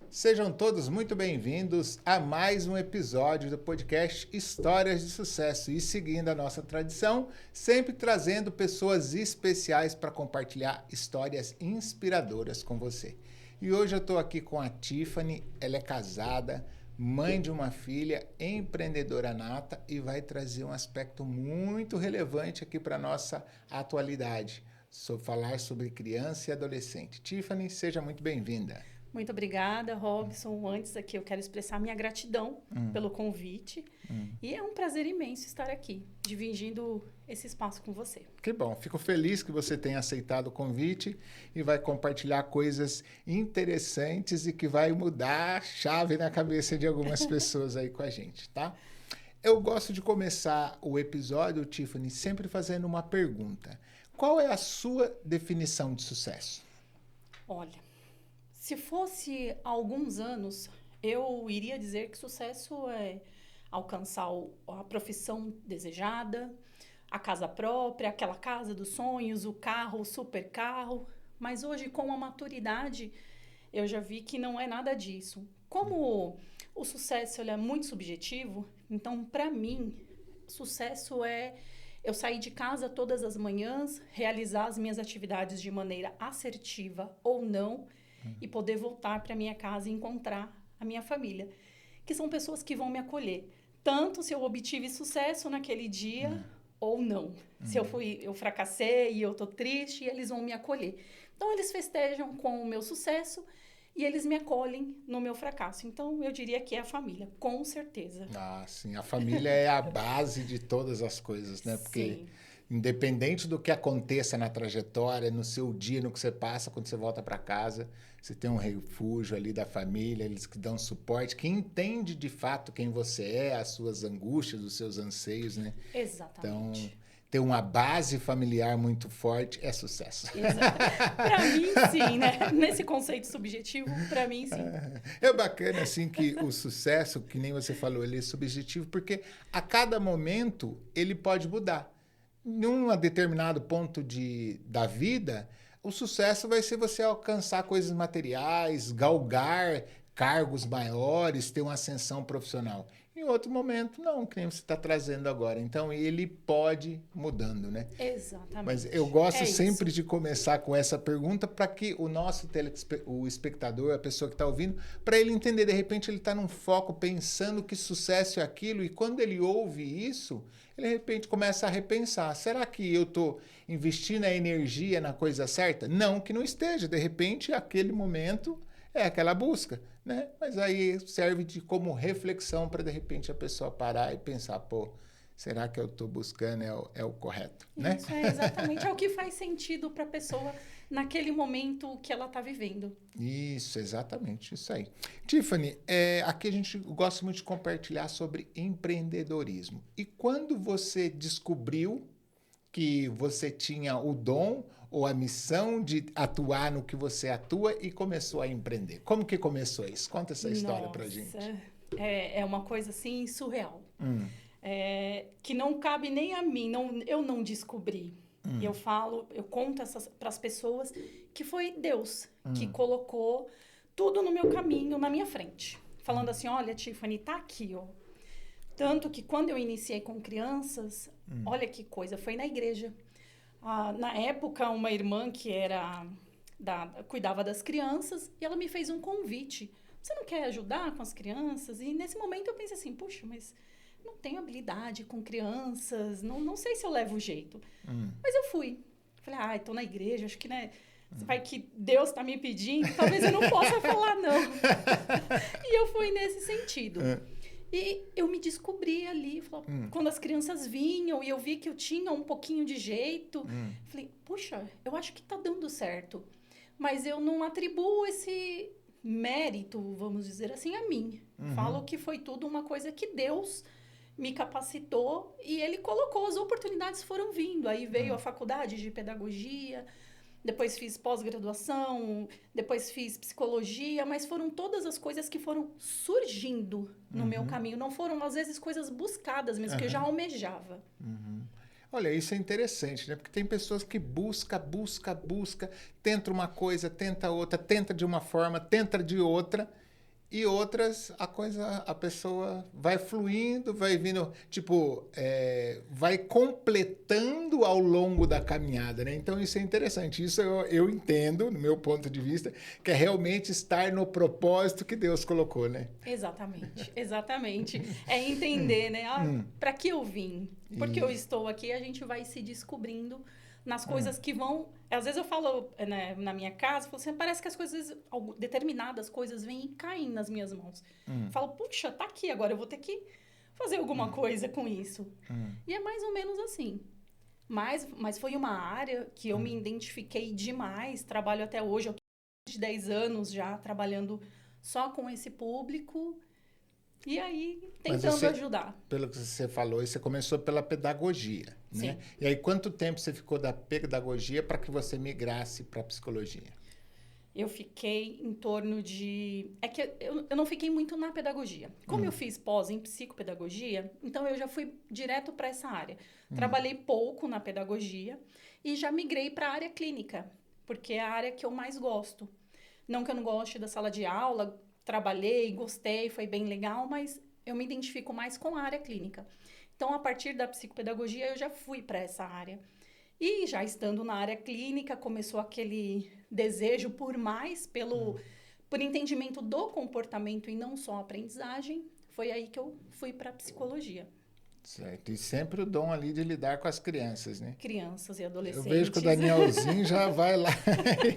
Sejam todos muito bem-vindos a mais um episódio do podcast Histórias de Sucesso. E seguindo a nossa tradição, sempre trazendo pessoas especiais para compartilhar histórias inspiradoras com você. E hoje eu estou aqui com a Tiffany, ela é casada, mãe de uma filha, empreendedora nata e vai trazer um aspecto muito relevante aqui para a nossa atualidade, falar sobre criança e adolescente. Tiffany, seja muito bem-vinda. Muito obrigada, Robson. Antes aqui eu quero expressar minha gratidão pelo convite. E é um prazer imenso estar aqui, dividindo esse espaço com você. Que bom, fico feliz que você tenha aceitado o convite e vai compartilhar coisas interessantes e que vai mudar a chave na cabeça de algumas pessoas aí com a gente, tá? Eu gosto de começar o episódio, Tiffany, sempre fazendo uma pergunta. Qual é a sua definição de sucesso? Olha, se fosse há alguns anos, eu iria dizer que sucesso é alcançar a profissão desejada, a casa própria, aquela casa dos sonhos, o carro, o super carro. Mas hoje, com a maturidade, eu já vi que não é nada disso. Como o sucesso ele é muito subjetivo, então, para mim, sucesso é eu sair de casa todas as manhãs, realizar as minhas atividades de maneira assertiva ou não, e poder voltar para minha casa e encontrar a minha família, que são pessoas que vão me acolher, tanto se eu obtive sucesso naquele dia ou não. Se eu fracassei e eu tô triste, eles vão me acolher. Então eles festejam com o meu sucesso e eles me acolhem no meu fracasso. Então eu diria que é a família, com certeza. Ah, sim, a família é a base de todas as coisas, né? Porque Sim. independente do que aconteça na trajetória, no seu dia, no que você passa, quando você volta para casa, você tem um refúgio ali da família, eles que dão suporte, que entende de fato quem você é, as suas angústias, os seus anseios, né? Então, Exatamente. ter uma base familiar muito forte é sucesso. Para mim, sim, né? Nesse conceito subjetivo, para mim, sim. É bacana, assim, que o sucesso, que nem você falou, ele é subjetivo, porque a cada momento ele pode mudar. Num determinado ponto da vida, o sucesso vai ser você alcançar coisas materiais, galgar cargos maiores, ter uma ascensão profissional. Em outro momento, não, que nem você está trazendo agora. Então, ele pode mudando, né? Mas Exatamente. eu gosto É sempre isso. de começar com essa pergunta para que o nosso o espectador, a pessoa que está ouvindo, para ele entender, de repente ele está num foco pensando que sucesso é aquilo e quando ele ouve isso, ele de repente começa a repensar, será que eu estou investindo a energia na coisa certa? Não que não esteja, de repente aquele momento é aquela busca, né? Mas aí serve como reflexão para de repente a pessoa parar e pensar, pô, será que eu estou buscando é o correto, né? Isso é exatamente o que faz sentido para a pessoa naquele momento que ela está vivendo. Isso, exatamente, isso aí. Tiffany, aqui a gente gosta muito de compartilhar sobre empreendedorismo. E quando você descobriu que você tinha o dom ou a missão de atuar no que você atua e começou a empreender? Como que começou isso? Conta essa história pra Nossa, gente. é uma coisa assim surreal. Hum, Que não cabe nem a mim, eu não descobri. Eu falo, eu conto para as pessoas que foi Deus que colocou tudo no meu caminho, na minha frente. Falando assim, olha, Tiffany, tá aqui, ó. Tanto que quando eu iniciei com crianças, olha que coisa, foi na igreja. Na época, uma irmã que cuidava das crianças e ela me fez um convite. Você não quer ajudar com as crianças? E nesse momento eu pensei assim, puxa, mas não tenho habilidade com crianças, não sei se eu levo jeito. Mas eu fui. Falei, tô na igreja, acho que, né? Vai que Deus está me pedindo, talvez eu não possa falar não. E eu fui nesse sentido. E eu me descobri ali, quando as crianças vinham e eu vi que eu tinha um pouquinho de jeito, falei, puxa, eu acho que tá dando certo. Mas eu não atribuo esse mérito, vamos dizer assim, a mim. Falo que foi tudo uma coisa que Deus me capacitou e ele colocou, as oportunidades foram vindo. Aí veio a faculdade de pedagogia, depois fiz pós-graduação, depois fiz psicologia, mas foram todas as coisas que foram surgindo no meu caminho. Não foram, às vezes, coisas buscadas mesmo, que eu já almejava. Olha, isso é interessante, né? Porque tem pessoas que busca, tenta uma coisa, tenta outra, tenta de uma forma, tenta de outra, E outras, a pessoa vai fluindo, vai vindo, tipo, vai completando ao longo da caminhada, né? Então, isso é interessante. Isso eu entendo, no meu ponto de vista, que é realmente estar no propósito que Deus colocou, né? Exatamente, exatamente. É entender, né? Para que eu vim? Porque eu estou aqui, a gente vai se descobrindo nas coisas que vão... Às vezes eu falo, né, na minha casa, assim, parece que as coisas, determinadas coisas vêm e caem nas minhas mãos. Eu falo, puxa, tá aqui agora, eu vou ter que fazer alguma coisa com isso. E é mais ou menos assim. Mas foi uma área que eu me identifiquei demais, trabalho até hoje, eu tô há 10 anos já trabalhando só com esse público, e aí tentando ajudar. Pelo que você falou, você começou pela pedagogia, né? Sim. E aí, quanto tempo você ficou da pedagogia para que você migrasse para a psicologia? Eu fiquei em torno de... É que eu não fiquei muito na pedagogia. Como eu fiz pós em psicopedagogia, então eu já fui direto para essa área. Trabalhei pouco na pedagogia e já migrei para a área clínica, porque é a área que eu mais gosto. Não que eu não goste da sala de aula, trabalhei, gostei, foi bem legal, mas eu me identifico mais com a área clínica. Então, a partir da psicopedagogia, eu já fui para essa área. E já estando na área clínica, começou aquele desejo por mais, por entendimento do comportamento e não só a aprendizagem. Foi aí que eu fui para a psicologia. Certo. E sempre o dom ali de lidar com as crianças, né? Crianças e adolescentes. Eu vejo que o Danielzinho já vai lá,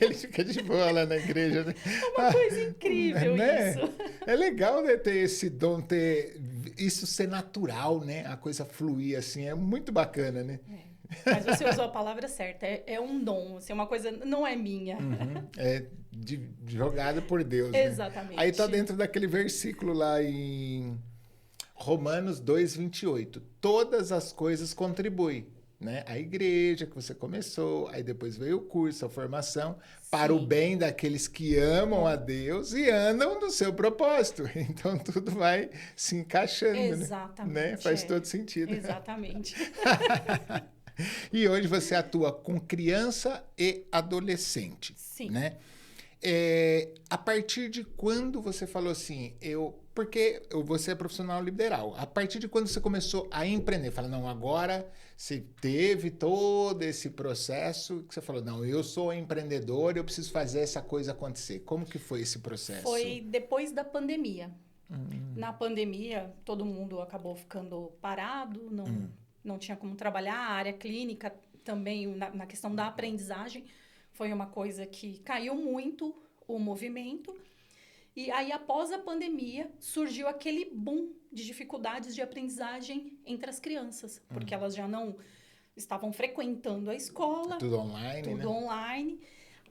ele fica de boa lá na igreja. Né? É uma coisa incrível, né? Isso. É legal, né, ter esse dom, ter isso ser natural, né? A coisa fluir assim, é muito bacana, né? Mas você usou a palavra certa, é um dom, assim, uma coisa não é minha. É jogada por Deus. Exatamente. Né? Aí tá dentro daquele versículo lá em Romanos 2:28. Todas as coisas contribuem, né? A igreja que você começou, aí depois veio o curso, a formação, para o bem daqueles que amam a Deus e andam no seu propósito. Então tudo vai se encaixando, exatamente, né? Faz todo sentido. Exatamente. E hoje você atua com criança e adolescente, Sim. Né? A partir de quando você falou assim, porque você é profissional liberal, a partir de quando você começou a empreender, fala, não, agora você teve todo esse processo que você falou, não, eu sou empreendedor, eu preciso fazer essa coisa acontecer. Como que foi esse processo? Foi depois da pandemia. Na pandemia, todo mundo acabou ficando parado, não tinha como trabalhar, a área clínica também, na questão da aprendizagem, foi uma coisa que caiu muito o movimento. E aí, após a pandemia, surgiu aquele boom de dificuldades de aprendizagem entre as crianças, porque elas já não estavam frequentando a escola. Tudo online, Tudo né? online.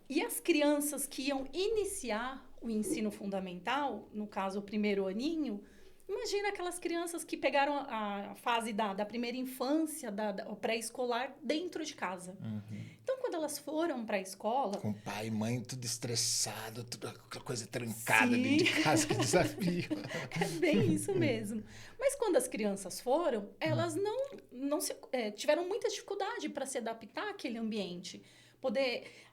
E as crianças que iam iniciar o ensino fundamental, no caso, o primeiro aninho, imagina aquelas crianças que pegaram a fase da primeira infância, da pré-escolar, dentro de casa. Então, quando elas foram para a escola... Com pai e mãe tudo estressado, tudo aquela coisa trancada Sim. dentro de casa, que desafio. É bem isso mesmo. Mas quando as crianças foram, elas tiveram muita dificuldade para se adaptar àquele ambiente.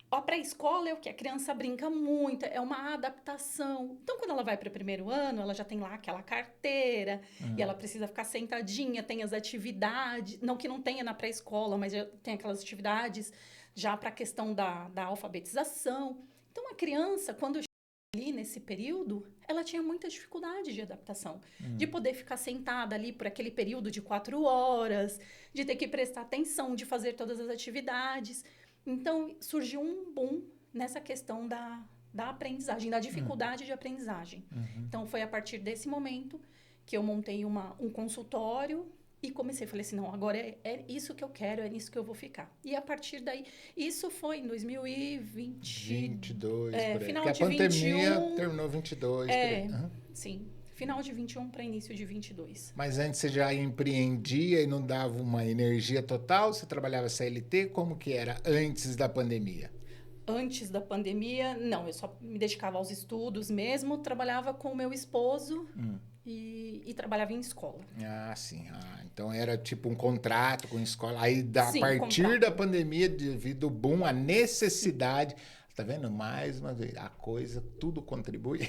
A pré-escola é o que? A criança brinca muito, é uma adaptação. Então, quando ela vai para o primeiro ano, ela já tem lá aquela carteira, e ela precisa ficar sentadinha, tem as atividades, não que não tenha na pré-escola, mas já tem aquelas atividades já para a questão da alfabetização. Então, a criança, quando ali nesse período, ela tinha muita dificuldade de adaptação, de poder ficar sentada ali por aquele período de 4 horas, de ter que prestar atenção, de fazer todas as atividades. Então, surgiu um boom nessa questão da aprendizagem, da dificuldade de aprendizagem. Então, foi a partir desse momento que eu montei um consultório e comecei. Falei assim, não, agora é isso que eu quero, é nisso que eu vou ficar. E a partir daí, isso foi em 2022, final porque de a pandemia 21, terminou 22. Sim, final de 21 para início de 22. Mas antes você já empreendia e não dava uma energia total? Você trabalhava CLT? Como que era antes da pandemia? Antes da pandemia, não. Eu só me dedicava aos estudos mesmo. Trabalhava com o meu esposo e trabalhava em escola. Ah, sim. Então era tipo um contrato com a escola. Aí, a Sim, partir contrato. da pandemia, devido ao boom, a necessidade... Tá vendo? Mais uma vez, a coisa, tudo contribui.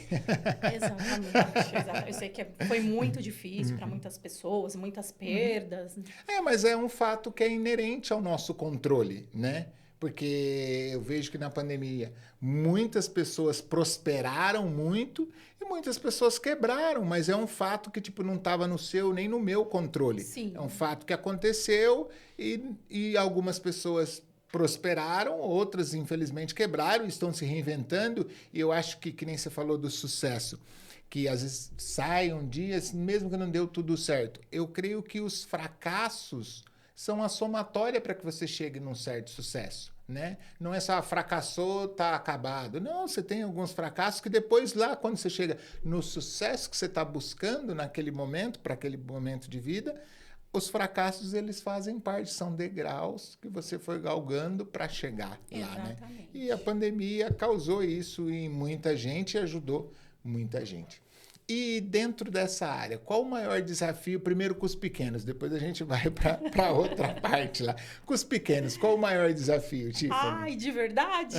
Exatamente. Eu sei que foi muito difícil para muitas pessoas, muitas perdas. Mas é um fato que é inerente ao nosso controle, né? Porque eu vejo que na pandemia muitas pessoas prosperaram muito e muitas pessoas quebraram, mas é um fato que tipo não estava no seu nem no meu controle. Sim. É um fato que aconteceu e algumas pessoas prosperaram, outras infelizmente quebraram, estão se reinventando e eu acho que nem você falou do sucesso, que às vezes sai um dia, mesmo que não deu tudo certo. Eu creio que os fracassos são a somatória para que você chegue num certo sucesso, né? Não é só fracassou, tá acabado. Não, você tem alguns fracassos que depois lá, quando você chega no sucesso que você está buscando naquele momento, para aquele momento de vida, os fracassos, eles fazem parte, são degraus que você foi galgando para chegar lá, né? E a pandemia causou isso em muita gente e ajudou muita gente. E dentro dessa área, qual o maior desafio? Primeiro com os pequenos, depois a gente vai para outra parte lá. Com os pequenos, qual o maior desafio, Tiffany? Ai, de verdade?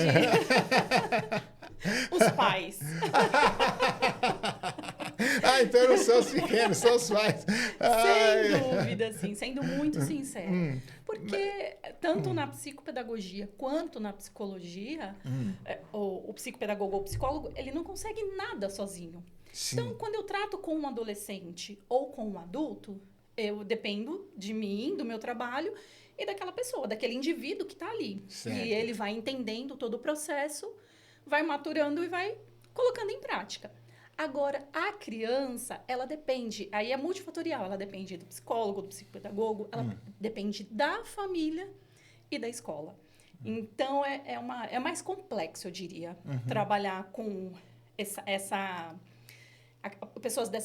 Os pais. Então não são os pequenos, são os pais. Sem dúvida, sim, sendo muito sincero. Porque tanto na psicopedagogia quanto na psicologia, o psicopedagogo ou o psicólogo, ele não consegue nada sozinho. Sim. Então, quando eu trato com um adolescente ou com um adulto, eu dependo de mim, do meu trabalho e daquela pessoa, daquele indivíduo que está ali. Certo. E ele vai entendendo todo o processo, vai maturando e vai colocando em prática. Agora, a criança, ela depende, aí é multifatorial, ela depende do psicólogo, do psicopedagogo, ela depende da família e da escola. Então, é mais complexo, eu diria, trabalhar com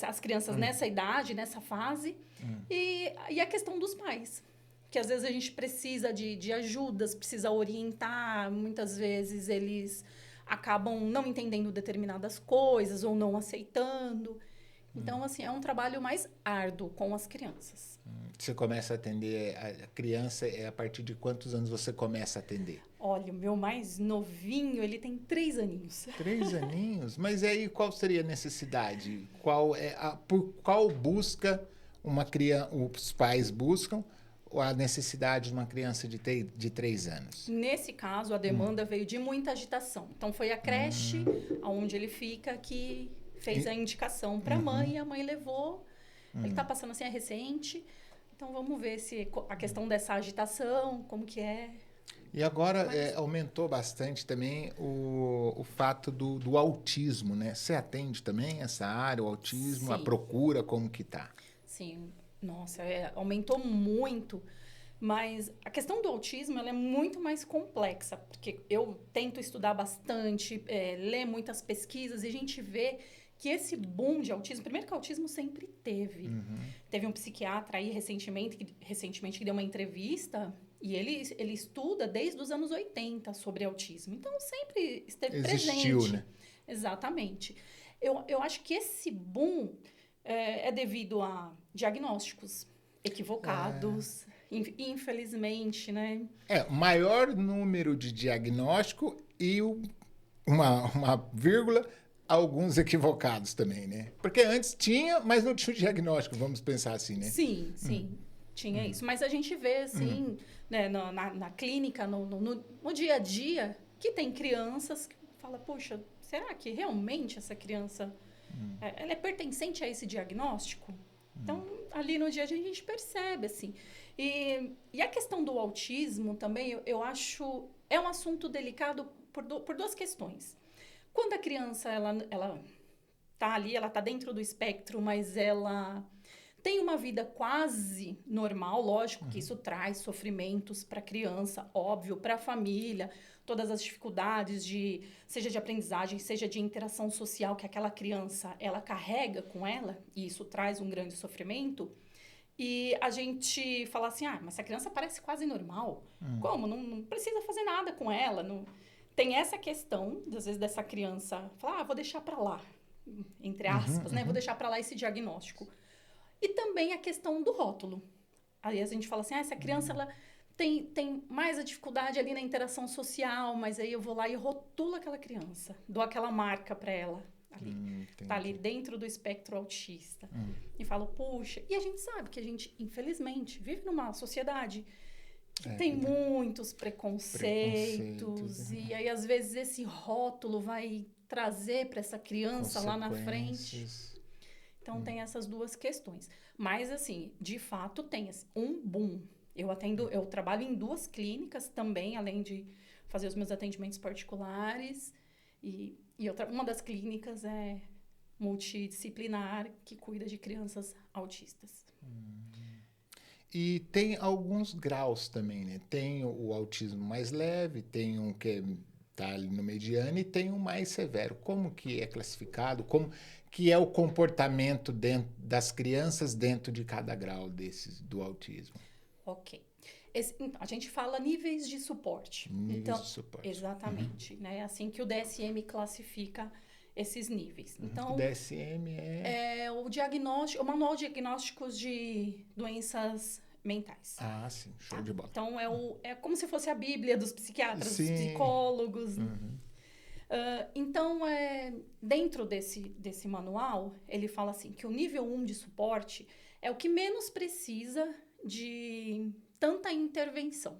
as crianças nessa idade, nessa fase, e a questão dos pais. Que às vezes a gente precisa de ajudas, precisa orientar, muitas vezes eles acabam não entendendo determinadas coisas ou não aceitando. Então, assim, é um trabalho mais árduo com as crianças. Você começa a atender a criança, a partir de quantos anos você começa a atender? Olha, o meu mais novinho, ele tem 3 aninhos. 3 aninhos? Mas aí qual seria a necessidade? Por qual busca uma criança, os pais buscam a necessidade de uma criança de 3 anos? Nesse caso, a demanda veio de muita agitação. Então, foi a creche onde ele fica que fez a indicação para a mãe, e a mãe levou. Ele está passando assim, é recente. Então, vamos ver se a questão dessa agitação, como que é. E agora aumentou bastante também o fato do autismo, né? Você atende também essa área, o autismo, sim, a procura, como que tá? Sim, nossa, aumentou muito, mas a questão do autismo ela é muito mais complexa, porque eu tento estudar bastante, ler muitas pesquisas e a gente vê que esse boom de autismo, primeiro que o autismo sempre teve. Teve um psiquiatra aí recentemente que deu uma entrevista e ele estuda desde os anos 80 sobre autismo. Então, sempre esteve presente. Né? Exatamente. Eu acho que esse boom é devido a diagnósticos equivocados, infelizmente, né? Maior número de diagnóstico e uma vírgula, alguns equivocados também, né? Porque antes tinha, mas não tinha o diagnóstico, vamos pensar assim, né? Sim, tinha isso. Mas a gente vê, assim, né, na clínica, no dia a dia, que tem crianças que falam, poxa, será que realmente essa criança ela é pertencente a esse diagnóstico? Então, ali no dia a dia a gente percebe, assim. E a questão do autismo também, eu acho, é um assunto delicado por 2 questões. Quando a criança, ela tá ali, ela tá dentro do espectro, mas ela tem uma vida quase normal, lógico que isso traz sofrimentos para a criança, óbvio, para a família, todas as dificuldades seja de aprendizagem, seja de interação social que aquela criança, ela carrega com ela, e isso traz um grande sofrimento. E a gente fala assim, mas essa criança parece quase normal. Como? Não precisa fazer nada com ela, não... Tem essa questão, às vezes, dessa criança falar, vou deixar para lá, entre aspas, né? Vou deixar para lá esse diagnóstico. E também a questão do rótulo. Aí a gente fala assim, essa criança, ela tem mais a dificuldade ali na interação social, mas aí eu vou lá e rotulo aquela criança, dou aquela marca para ela. Tá ali dentro do espectro autista. E falo, puxa... E a gente sabe que a gente, infelizmente, vive numa sociedade que tem muitos preconceitos. E aí, às vezes, esse rótulo vai trazer para essa criança lá na frente. Então, tem essas duas questões. Mas, assim, de fato, tem um boom. Eu trabalho em 2 clínicas também, além de fazer os meus atendimentos particulares. E uma das clínicas é multidisciplinar, que cuida de crianças autistas. E tem alguns graus também, né? Tem o autismo mais leve, tem um que está ali no mediano e tem um mais severo. Como que é classificado? Como que é o comportamento das crianças dentro de cada grau do autismo? Ok. Então, a gente fala níveis de suporte. Níveis de suporte. Exatamente. Né? Assim que o DSM classifica esses níveis. Então, o DSM é o diagnóstico, o Manual de Diagnósticos de Doenças Mentais. Ah, sim. Show de bola. Então, é como se fosse a Bíblia dos psiquiatras, dos Sim. psicólogos. Então, dentro desse manual, ele fala assim, que o nível 1 de suporte é o que menos precisa de tanta intervenção.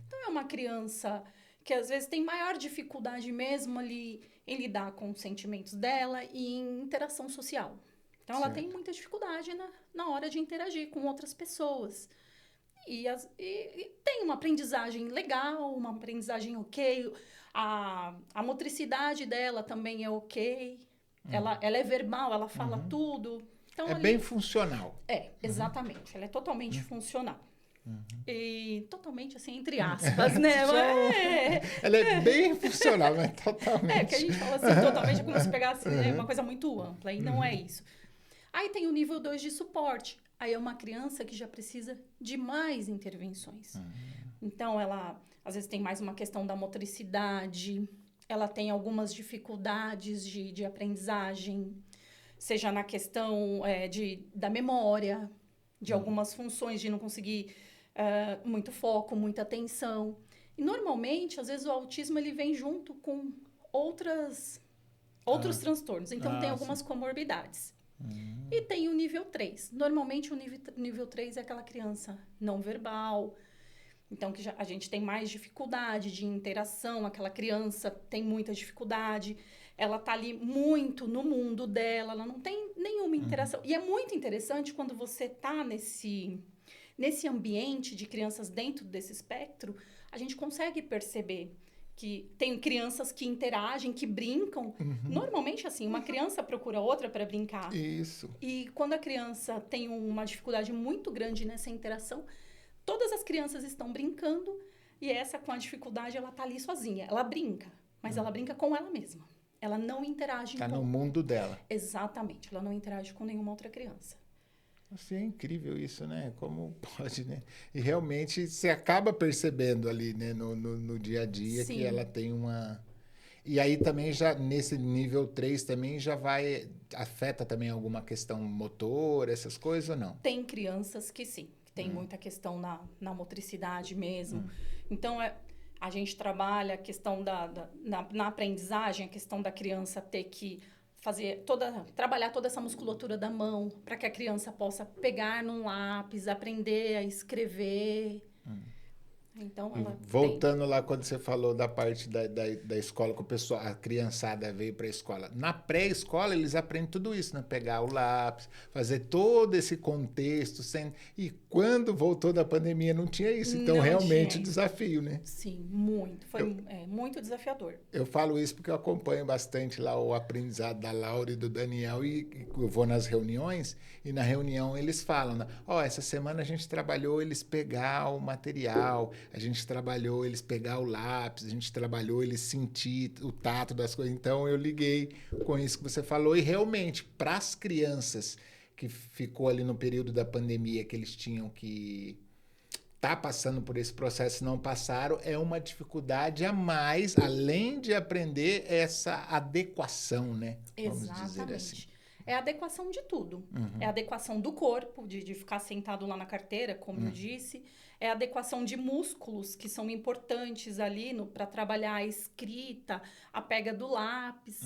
Então, é uma criança que às vezes tem maior dificuldade mesmo ali em lidar com os sentimentos dela e em interação social. Então, ela tem muita dificuldade na hora de interagir com outras pessoas. E tem uma aprendizagem legal, uma aprendizagem ok. A motricidade dela também é ok. Ela é verbal, ela fala tudo. Então, bem funcional. Exatamente. Ela é totalmente funcional. E totalmente, assim, entre aspas, né? Ela é bem funcional, mas totalmente. Que a gente fala assim, totalmente, como se pegasse uma coisa muito ampla. E não é isso. Aí tem o nível 2 de suporte. Aí é uma criança que já precisa de mais intervenções. Então, ela, às vezes, tem mais uma questão da motricidade. Ela tem algumas dificuldades de aprendizagem. Seja na questão da memória, de algumas funções, de não conseguir muito foco, muita atenção. E, normalmente, às vezes, o autismo ele vem junto com outros transtornos. Então, tem algumas comorbidades. E tem o nível 3. Normalmente, o nível 3 é aquela criança não verbal. Então, que a gente tem mais dificuldade de interação. Aquela criança tem muita dificuldade. Ela tá ali muito no mundo dela. Ela não tem nenhuma interação. E é muito interessante quando você tá nesse ambiente de crianças dentro desse espectro, a gente consegue perceber que tem crianças que interagem, que brincam. Normalmente, assim, uma criança procura outra para brincar. Isso. E quando a criança tem uma dificuldade muito grande nessa interação, todas as crianças estão brincando e essa, com a dificuldade, ela tá ali sozinha. Ela brinca, mas ela brinca com ela mesma. Ela não interage com... Tá no mundo dela. Exatamente. Ela não interage com nenhuma outra criança. Assim, é incrível isso, né? Como pode, né? E realmente você acaba percebendo ali, né? No dia a dia. Sim. Que ela tem uma... E aí também já, nesse nível 3 também já vai... Afeta também alguma questão motor, essas coisas ou não? Tem crianças que sim. Tem muita questão na motricidade mesmo. Então, a gente trabalha a questão na aprendizagem, a questão da criança ter que trabalhar toda essa musculatura da mão para que a criança possa pegar num lápis, aprender a escrever. Então, ela voltando lá quando você falou da parte da escola, que o pessoal, a criançada veio para a escola. Na pré-escola, eles aprendem tudo isso, né? Pegar o lápis, fazer todo esse contexto. E quando voltou da pandemia, não tinha isso. Então, realmente, desafio, né? Sim, muito. Foi muito desafiador. Eu falo isso porque eu acompanho bastante lá o aprendizado da Laura e do Daniel e eu vou nas reuniões e na reunião eles falam, né? Essa semana a gente trabalhou eles pegar o material, a gente trabalhou eles pegar o lápis, a gente trabalhou eles sentir o tato das coisas. Então, eu liguei com isso que você falou e realmente, para as crianças que ficou ali no período da pandemia, que eles tinham que estar passando por esse processo e não passaram, é uma dificuldade a mais, além de aprender essa adequação, né? Vamos dizer assim. É a adequação de tudo. É a adequação do corpo, de ficar sentado lá na carteira, como eu disse. É a adequação de músculos, que são importantes ali para trabalhar a escrita, a pega do lápis.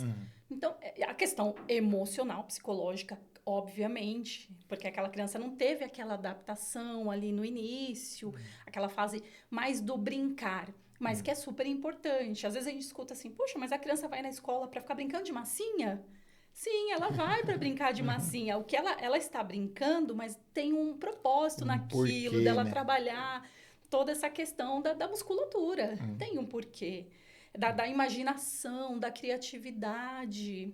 Então, a questão emocional, psicológica, obviamente, porque aquela criança não teve aquela adaptação ali no início, aquela fase mais do brincar, mas que é super importante. Às vezes a gente escuta assim, poxa, mas a criança vai na escola para ficar brincando de massinha? Sim, ela vai para brincar de massinha. O que ela está brincando, mas tem um propósito naquilo, porquê, dela né? trabalhar toda essa questão da musculatura. Tem um porquê. Da imaginação, da criatividade.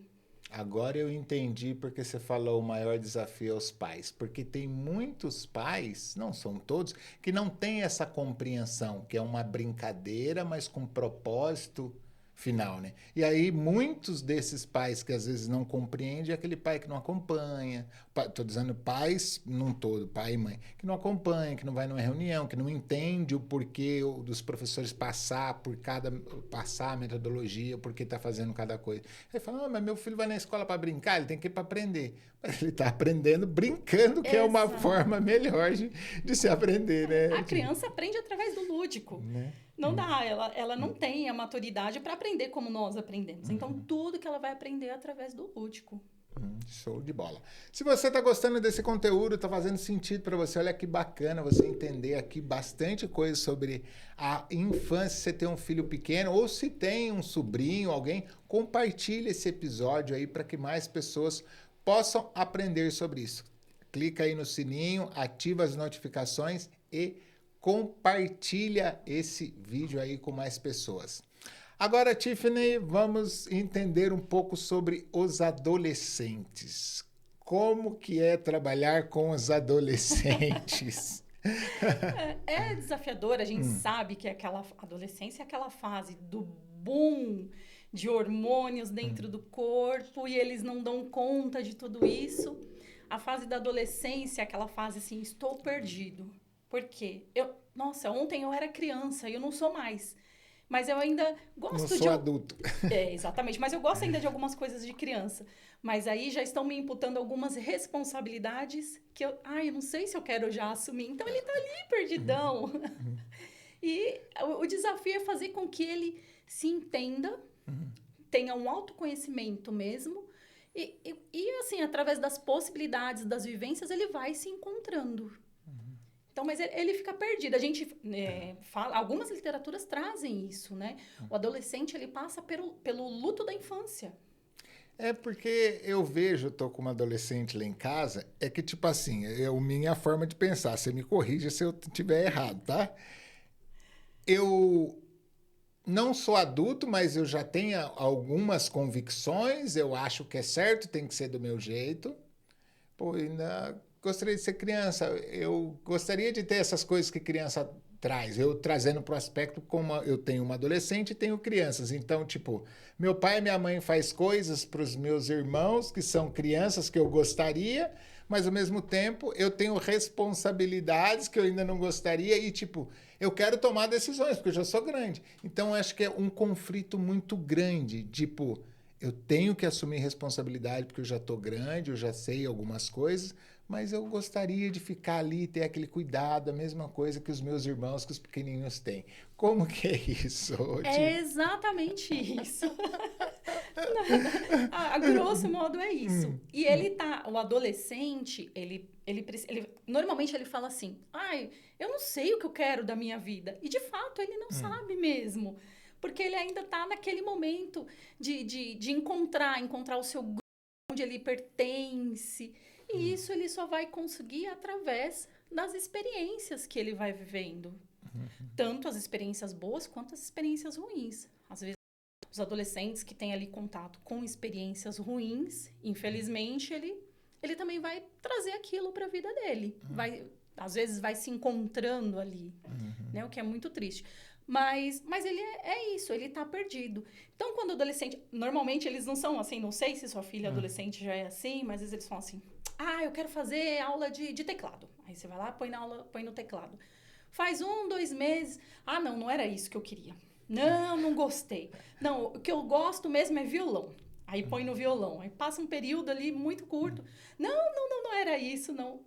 Agora eu entendi porque você falou o maior desafio aos pais. Porque tem muitos pais, não são todos, que não têm essa compreensão, que é uma brincadeira, mas com propósito final, né? E aí muitos desses pais que às vezes não compreendem é aquele pai que não acompanha. Tô dizendo pais num todo, pai e mãe, que não acompanha, que não vai numa reunião, que não entende o porquê dos professores passar a metodologia, por que tá fazendo cada coisa. Aí fala, mas meu filho vai na escola para brincar, ele tem que ir para aprender. Mas ele tá aprendendo brincando, que é uma forma melhor de se aprender, né? A criança aprende através do lúdico. Né? Não dá, ela não tem a maturidade para aprender como nós aprendemos. Então, tudo que ela vai aprender é através do lúdico. Show de bola. Se você está gostando desse conteúdo, está fazendo sentido para você, olha que bacana você entender aqui bastante coisa sobre a infância, se você tem um filho pequeno ou se tem um sobrinho, alguém, compartilhe esse episódio aí para que mais pessoas possam aprender sobre isso. Clica aí no sininho, ativa as notificações e compartilha esse vídeo aí com mais pessoas. Agora, Tiffany, vamos entender um pouco sobre os adolescentes. Como que é trabalhar com os adolescentes? É desafiador, a gente sabe que aquela adolescência é aquela fase do boom de hormônios dentro do corpo e eles não dão conta de tudo isso. A fase da adolescência é aquela fase assim, estou perdido. Por quê? Nossa, ontem eu era criança e eu não sou mais. Mas eu ainda gosto não sou adulto. Exatamente. Mas eu gosto ainda de algumas coisas de criança. Mas aí já estão me imputando algumas responsabilidades que eu não sei se eu quero já assumir. Então ele tá ali perdidão. E o desafio é fazer com que ele se entenda, tenha um autoconhecimento mesmo. E assim, através das possibilidades, das vivências, ele vai se encontrando. Então, mas ele fica perdido. A gente fala, algumas literaturas trazem isso, né? O adolescente, ele passa pelo luto da infância. É porque eu vejo, eu tô com uma adolescente lá em casa, é que tipo assim, é a minha forma de pensar, você me corrija se eu estiver errado, tá? Eu não sou adulto, mas eu já tenho algumas convicções, eu acho que é certo, tem que ser do meu jeito. Pô, ainda gostaria de ser criança, eu gostaria de ter essas coisas que criança traz, eu trazendo para o aspecto como eu tenho uma adolescente e tenho crianças, então, tipo, meu pai e minha mãe faz coisas para os meus irmãos, que são crianças que eu gostaria, mas ao mesmo tempo eu tenho responsabilidades que eu ainda não gostaria e, tipo, eu quero tomar decisões, porque eu já sou grande. Então, acho que é um conflito muito grande, tipo, eu tenho que assumir responsabilidade porque eu já estou grande, eu já sei algumas coisas, mas eu gostaria de ficar ali e ter aquele cuidado, a mesma coisa que os meus irmãos, que os pequenininhos têm. Como que é isso? É exatamente isso. A grosso modo é isso. E o adolescente, normalmente ele fala assim, eu não sei o que eu quero da minha vida. E de fato ele não sabe mesmo. Porque ele ainda está naquele momento de encontrar o seu grupo onde ele pertence. E isso ele só vai conseguir através das experiências que ele vai vivendo. Tanto as experiências boas quanto as experiências ruins. Às vezes, os adolescentes que têm ali contato com experiências ruins, infelizmente, ele também vai trazer aquilo para a vida dele. Às vezes vai se encontrando ali, né? O que é muito triste. Mas ele é isso, ele tá perdido. Então, quando o adolescente... Normalmente, eles não são assim, não sei se sua filha adolescente já é assim, mas às vezes eles falam assim, eu quero fazer aula de teclado. Aí você vai lá, põe no teclado. Faz 2 meses. Não era isso que eu queria. Não gostei. Não, o que eu gosto mesmo é violão. Aí põe no violão. Aí passa um período ali muito curto. Não era isso, não.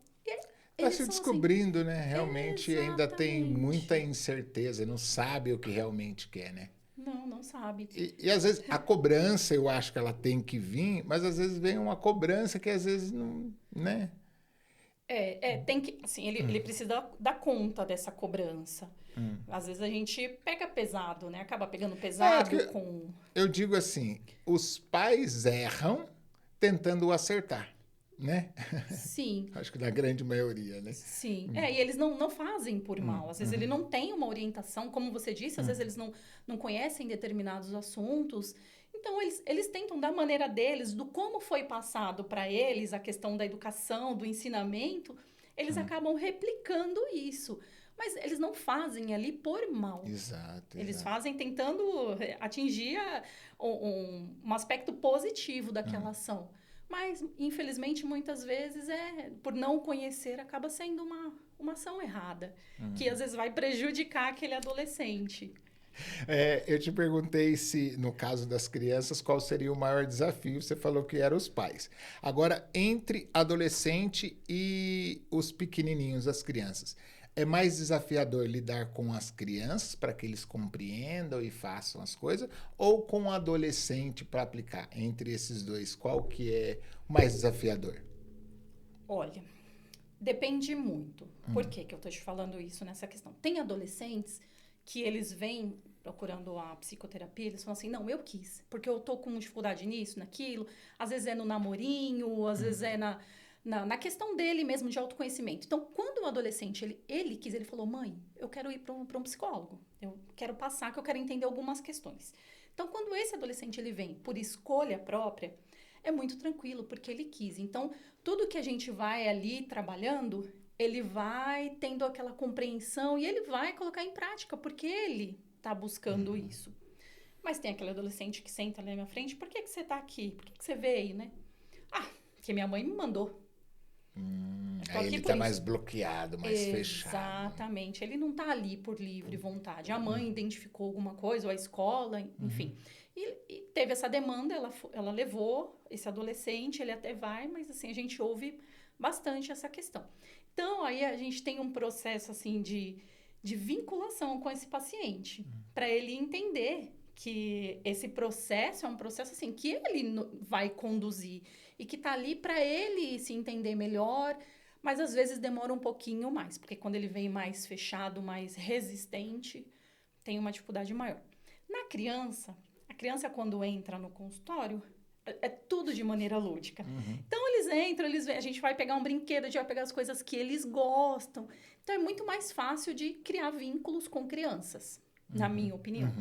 Está se descobrindo, né? Realmente ainda tem Exatamente. muita incerteza, não sabe o que realmente quer, né? Não sabe. E às vezes a cobrança, eu acho que ela tem que vir, mas às vezes vem uma cobrança que às vezes não, né? Tem que, assim, ele precisa dar conta dessa cobrança. Às vezes a gente pega pesado, né? Acaba pegando pesado Que com... eu digo assim, os pais erram tentando acertar, né? Sim, Acho que na grande maioria, né? sim. E eles não fazem por mal. Às vezes ele não tem uma orientação, como você disse, às vezes eles não conhecem determinados assuntos. Então, eles tentam, da maneira deles, do como foi passado para eles a questão da educação, do ensinamento, eles acabam replicando isso. Mas eles não fazem ali por mal. Exato, Eles exato. fazem tentando atingir um aspecto positivo daquela ação. Mas, infelizmente, muitas vezes, por não conhecer, acaba sendo uma ação errada. Que, às vezes, vai prejudicar aquele adolescente. Eu te perguntei se, no caso das crianças, qual seria o maior desafio. Você falou que eram os pais. Agora, entre adolescente e os pequenininhos, as crianças, é mais desafiador lidar com as crianças para que eles compreendam e façam as coisas, ou com o adolescente para aplicar? Entre esses dois, qual que é o mais desafiador? Olha, depende muito. Por que eu estou te falando isso nessa questão? Tem adolescentes que eles vêm procurando a psicoterapia, eles falam assim, não, eu quis, porque eu tô com dificuldade nisso, naquilo, às vezes é no namorinho, às vezes é na questão dele mesmo, de autoconhecimento. Então, quando o adolescente, ele quis, ele falou, mãe, eu quero ir para um psicólogo, eu quero passar, que eu quero entender algumas questões. Então, quando esse adolescente, ele vem por escolha própria, é muito tranquilo, porque ele quis. Então, tudo que a gente vai ali trabalhando, ele vai tendo aquela compreensão e ele vai colocar em prática, porque ele está buscando isso. Mas tem aquele adolescente que senta ali na minha frente, por que você está aqui? Por que você veio, né? Ah, porque minha mãe me mandou. Eu tô Aí aqui ele por está mais isso. bloqueado, mais fechado. Exatamente. Ele não está ali por livre vontade. A mãe identificou alguma coisa, ou a escola, enfim. E teve essa demanda, ela levou esse adolescente, ele até vai, mas assim, a gente ouve bastante essa questão. Então, aí a gente tem um processo assim de vinculação com esse paciente, para ele entender que esse processo é um processo assim que ele vai conduzir e que tá ali para ele se entender melhor, mas às vezes demora um pouquinho mais, porque quando ele vem mais fechado, mais resistente, tem uma dificuldade maior. Na criança, a criança quando entra no consultório, é tudo de maneira lúdica. Então eles entram, a gente vai pegar um brinquedo, a gente vai pegar as coisas que eles gostam. Então é muito mais fácil de criar vínculos com crianças, na minha opinião,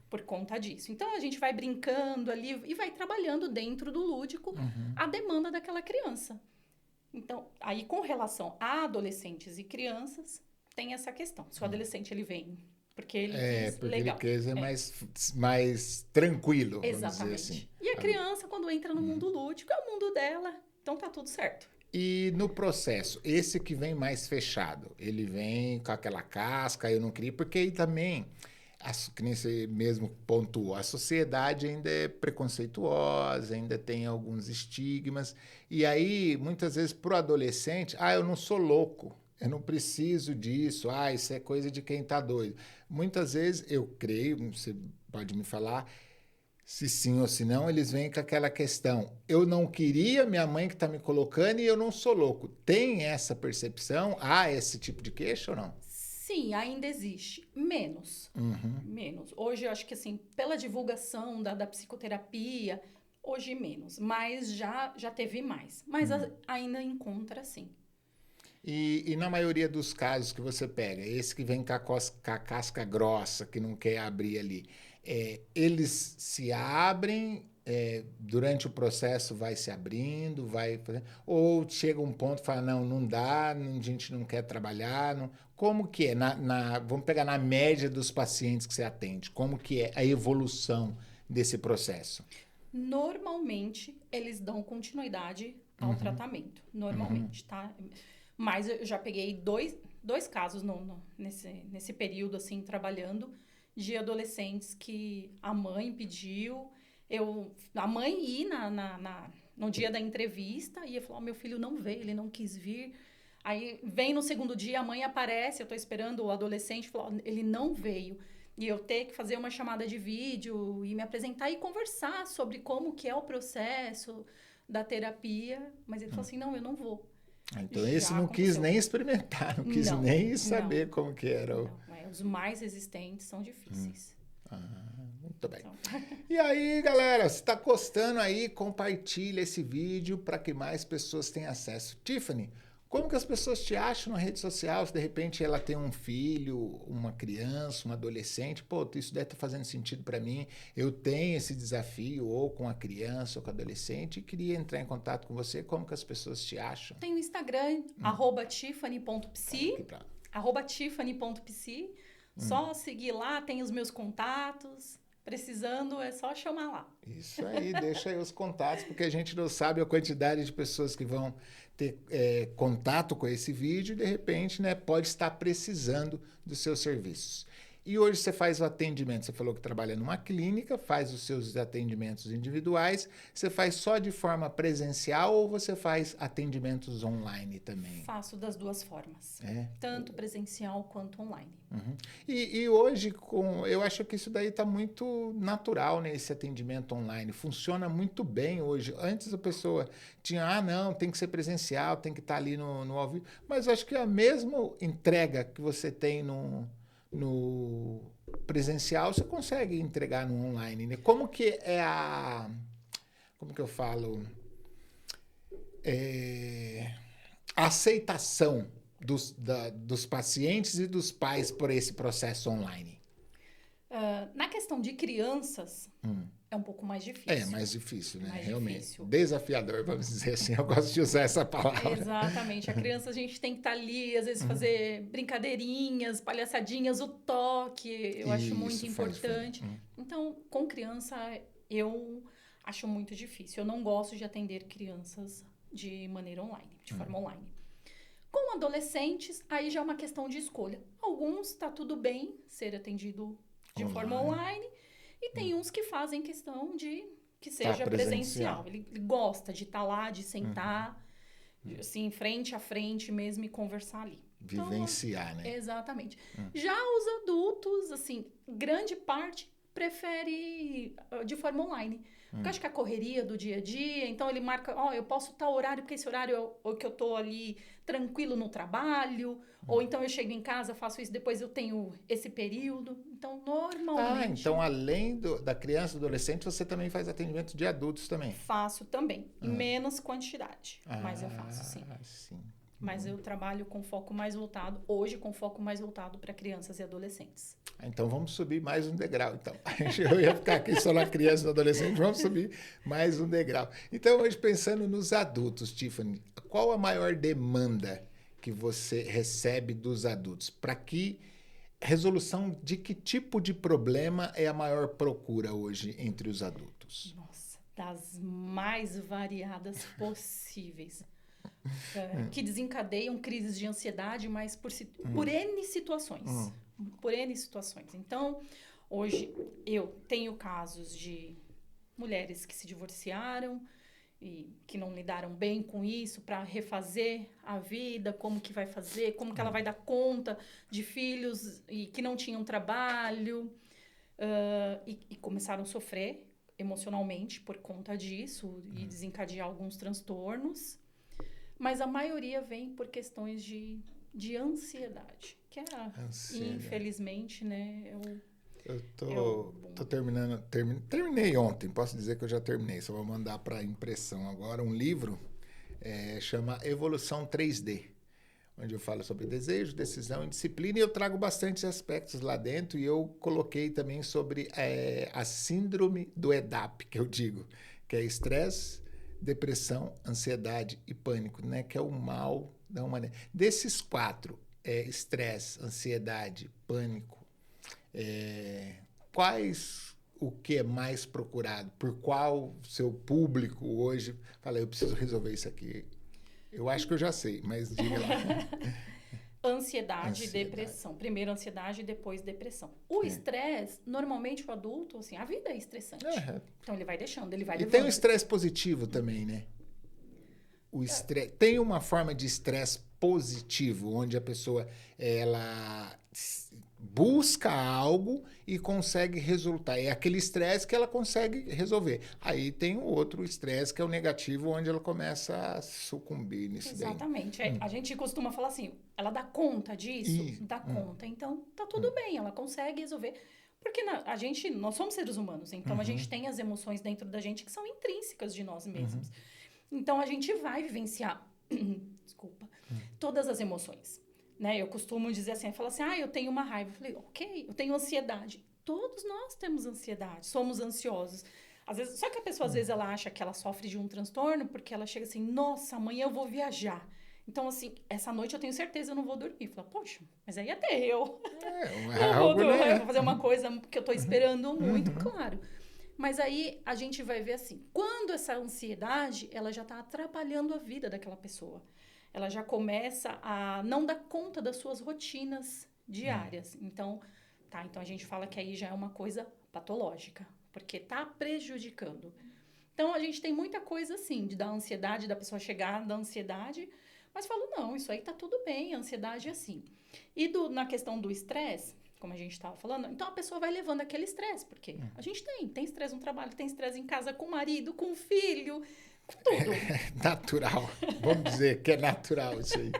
por conta disso. Então a gente vai brincando ali e vai trabalhando dentro do lúdico a demanda daquela criança. Então, aí com relação a adolescentes e crianças, tem essa questão. Se o adolescente ele vem porque ele quis, Porque ele legal. quer ser mais tranquilo, vamos dizer Exatamente. assim. E a criança, quando entra no mundo lúdico, é o mundo dela. Então tá tudo certo. E no processo, esse que vem mais fechado, ele vem com aquela casca, eu não queria, porque aí também, que nem você mesmo pontuou, a sociedade ainda é preconceituosa, ainda tem alguns estigmas, e aí, muitas vezes, para o adolescente, eu não sou louco, eu não preciso disso, isso é coisa de quem está doido. Muitas vezes, eu creio, você pode me falar, se sim ou se não, eles vêm com aquela questão. Eu não queria minha mãe que está me colocando e eu não sou louco. Tem essa percepção? Há esse tipo de queixa ou não? Sim, ainda existe. Menos. Menos. Hoje, eu acho que assim, pela divulgação da psicoterapia, hoje menos. Mas já teve mais. Mas ainda encontra, sim. E na maioria dos casos que você pega, esse que vem com a casca grossa, que não quer abrir ali, eles se abrem, durante o processo vai se abrindo, vai fazendo, ou chega um ponto e fala, não dá, a gente não quer trabalhar. Não. Como que é? Vamos pegar na média dos pacientes que você atende, como que é a evolução desse processo? Normalmente, eles dão continuidade ao tratamento. Normalmente, tá? Mas eu já peguei dois casos nesse período, assim, trabalhando, de adolescentes que a mãe pediu A mãe ir no dia da entrevista e falou, meu filho não veio, ele não quis vir. Aí vem no segundo dia, a mãe aparece, eu estou esperando o adolescente, falou, ele não veio. E eu ter que fazer uma chamada de vídeo e me apresentar e conversar sobre como que é o processo da terapia. Mas ele falou assim, não, eu não vou. Então esse não quis nem experimentar, não quis nem saber como que era. Os mais resistentes são difíceis. Muito bem. E aí, galera, se está gostando aí, compartilha esse vídeo para que mais pessoas tenham acesso. Tiffany, como que as pessoas te acham na rede social? Se de repente ela tem um filho, uma criança, um adolescente, pô, isso deve estar fazendo sentido para mim. Eu tenho esse desafio ou com a criança ou com o adolescente e queria entrar em contato com você. Como que as pessoas te acham? Tem o Instagram, @tiffany.psi, @tiffany.psi. Só seguir lá, tem os meus contatos. Precisando, é só chamar lá. Isso aí, deixa aí os contatos, porque a gente não sabe a quantidade de pessoas que vão ter contato com esse vídeo e, de repente, né, pode estar precisando dos seus serviços. E hoje você faz o atendimento, você falou que trabalha numa clínica, faz os seus atendimentos individuais, você faz só de forma presencial ou você faz atendimentos online também? Faço das duas formas, tanto presencial quanto online. E hoje, eu acho que isso daí está muito natural, né, esse atendimento online, funciona muito bem hoje. Antes a pessoa tinha, não, tem que ser presencial, tem que estar ali no ao vivo, mas eu acho que a mesma entrega que você tem no presencial, você consegue entregar no online, né? Como que é como que eu falo? A aceitação dos pacientes e dos pais por esse processo online? Na questão de crianças, é um pouco mais difícil. É mais difícil, né? Mais Realmente. difícil. Desafiador, vamos dizer assim. Eu gosto de usar essa palavra. Exatamente. A criança, a gente tem que estar ali, às vezes, fazer brincadeirinhas, palhaçadinhas, o toque, eu acho muito importante. Então, com criança, eu acho muito difícil. Eu não gosto de atender crianças de maneira online, de forma online. Com adolescentes, aí já é uma questão de escolha. Alguns tá tudo bem ser atendido de forma online. E tem uns que fazem questão de que seja presencial. Ele gosta de estar lá, de sentar, assim, frente a frente mesmo e conversar ali. Vivenciar, então, né? Exatamente. Já os adultos, assim, grande parte prefere de forma online. Porque eu acho que a correria do dia a dia, então ele marca, eu posso tal horário, porque esse horário é o que eu tô ali tranquilo no trabalho, ou então eu chego em casa, faço isso, depois eu tenho esse período. Então, normalmente... então além da criança e do adolescente, você também faz atendimento de adultos também? Faço também, em menos quantidade, mas eu faço, sim. Mas eu trabalho com foco mais voltado, hoje com foco mais voltado para crianças e adolescentes. Então vamos subir mais um degrau. Então, eu ia ficar aqui só na criança e no adolescente, vamos subir mais um degrau. Então, hoje pensando nos adultos, Tiffany, qual a maior demanda que você recebe dos adultos? Para que resolução de que tipo de problema é a maior procura hoje entre os adultos? Nossa, das mais variadas possíveis. Que desencadeiam crises de ansiedade, mas por N situações. Por N situações. Então, hoje eu tenho casos de mulheres que se divorciaram e que não lidaram bem com isso, para refazer a vida, como que vai fazer, como que ela vai dar conta de filhos e que não tinham trabalho e começaram a sofrer emocionalmente por conta disso e desencadear alguns transtornos. Mas a maioria vem por questões de ansiedade, que infelizmente, né? Eu tô terminando, terminei ontem, posso dizer que eu já terminei, só vou mandar para impressão agora um livro, chama Evolução 3D, onde eu falo sobre desejo, decisão e disciplina, e eu trago bastante aspectos lá dentro, e eu coloquei também sobre a síndrome do EDAP, que eu digo, que é estresse, depressão, ansiedade e pânico, né? Que é o mal da humanidade. Desses 4, estresse, ansiedade, pânico, o que é mais procurado? Por qual seu público hoje fala, eu preciso resolver isso aqui? Eu acho que eu já sei, mas diga lá. Ansiedade e depressão. Primeiro ansiedade e depois depressão. O estresse, normalmente o adulto, assim, a vida é estressante. Então ele vai deixando, ele vai levando. E tem o estresse positivo também, né? O estresse, tem uma forma de estresse positivo, onde a pessoa ela busca algo e consegue resultar. É aquele estresse que ela consegue resolver. Aí tem o outro estresse, que é o negativo, onde ela começa a sucumbir nisso. Exatamente. A gente costuma falar assim, ela dá conta disso? Dá conta. Então, tá tudo bem, ela consegue resolver. Porque nós somos seres humanos, então a gente tem as emoções dentro da gente que são intrínsecas de nós mesmos. Então, a gente vai vivenciar, desculpa, todas as emoções. Né? Eu costumo dizer assim, eu falo assim, eu tenho uma raiva. Eu falei, ok, eu tenho ansiedade. Todos nós temos ansiedade, somos ansiosos. Às vezes, só que a pessoa, às vezes, ela acha que ela sofre de um transtorno porque ela chega assim, nossa, amanhã eu vou viajar. Então, assim, essa noite eu tenho certeza eu não vou dormir. Fala, poxa, mas aí até eu. Eu vou fazer uma coisa que eu tô esperando muito, claro. Mas aí a gente vai ver assim, quando essa ansiedade, ela já tá atrapalhando a vida daquela pessoa. Ela já começa a não dar conta das suas rotinas diárias. Então a gente fala que aí já é uma coisa patológica, porque tá prejudicando. Então, a gente tem muita coisa assim, de dar ansiedade, da pessoa chegar da ansiedade, mas falo, não, isso aí tá tudo bem, a ansiedade é assim. E na questão do estresse, como a gente estava falando, então a pessoa vai levando aquele estresse, porque a gente tem estresse no trabalho, tem estresse em casa com o marido, com o filho, tudo. Natural. Vamos dizer que é natural isso aí.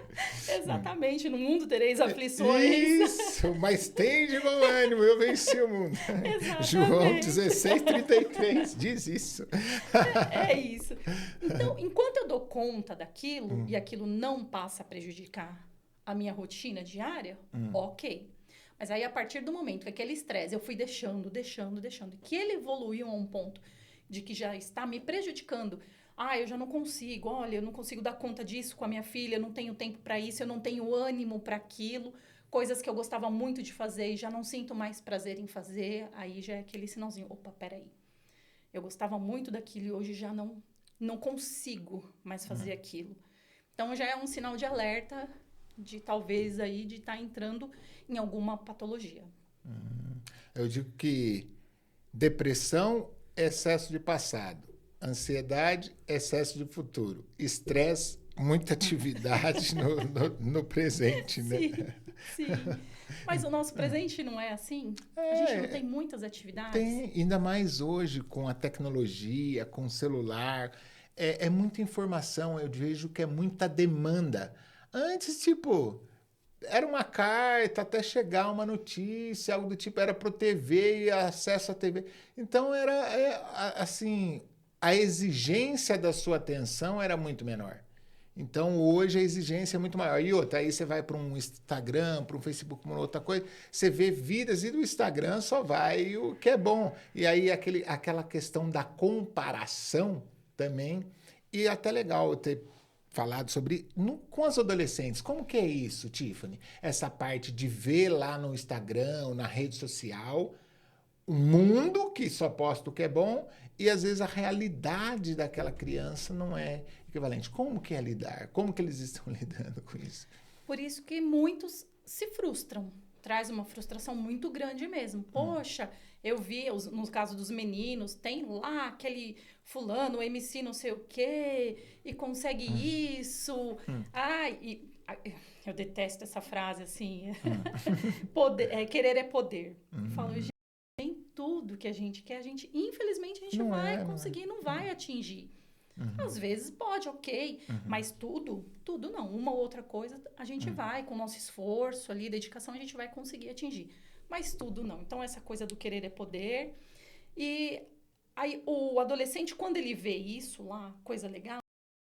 Exatamente. No mundo tereis aflições. Isso, mas tem de bom ânimo, eu venci o mundo. Exatamente. João 16:33 diz isso. É isso. Então, enquanto eu dou conta daquilo e aquilo não passa a prejudicar a minha rotina diária, ok. Mas aí, a partir do momento que aquele estresse eu fui deixando, que ele evoluiu a um ponto de que já está me prejudicando. Eu já não consigo, olha, eu não consigo dar conta disso com a minha filha, eu não tenho tempo para isso, eu não tenho ânimo para aquilo, coisas que eu gostava muito de fazer e já não sinto mais prazer em fazer, aí já é aquele sinalzinho, opa, peraí, eu gostava muito daquilo e hoje já não consigo mais fazer aquilo. Então, já é um sinal de alerta de talvez aí de estar entrando em alguma patologia. Eu digo que depressão, excesso de passado. Ansiedade, excesso de futuro. Estresse, muita atividade no presente, né? Sim. Mas o nosso presente não é assim? A gente não tem muitas atividades? Tem, ainda mais hoje com a tecnologia, com o celular. É muita informação, eu vejo que é muita demanda. Antes, era uma carta até chegar uma notícia, algo do tipo, era para o TV e acesso à TV. Então, assim, a exigência da sua atenção era muito menor. Então, hoje a exigência é muito maior. E outra, aí você vai para um Instagram, para um Facebook, uma outra coisa, você vê vidas e do Instagram só vai o que é bom. E aí aquela questão da comparação também. E até legal ter falado sobre com as adolescentes. Como que é isso, Tiffany? Essa parte de ver lá no Instagram, na rede social, o mundo que só posta o que é bom e às vezes a realidade daquela criança não é equivalente. Como que é lidar? Como que eles estão lidando com isso? Por isso que muitos se frustram. Traz uma frustração muito grande mesmo. Poxa, eu vi, no caso dos meninos, tem lá aquele fulano, MC não sei o quê, e consegue isso. Eu detesto essa frase, assim. Querer é poder. Eu falo, gente, nem tudo que a gente quer, infelizmente, a gente não vai conseguir, não vai atingir. Às vezes pode, ok, mas tudo não. Uma ou outra coisa a gente vai, com o nosso esforço ali, dedicação, a gente vai conseguir atingir. Mas tudo não. Então, essa coisa do querer é poder. E aí, o adolescente, quando ele vê isso lá, coisa legal,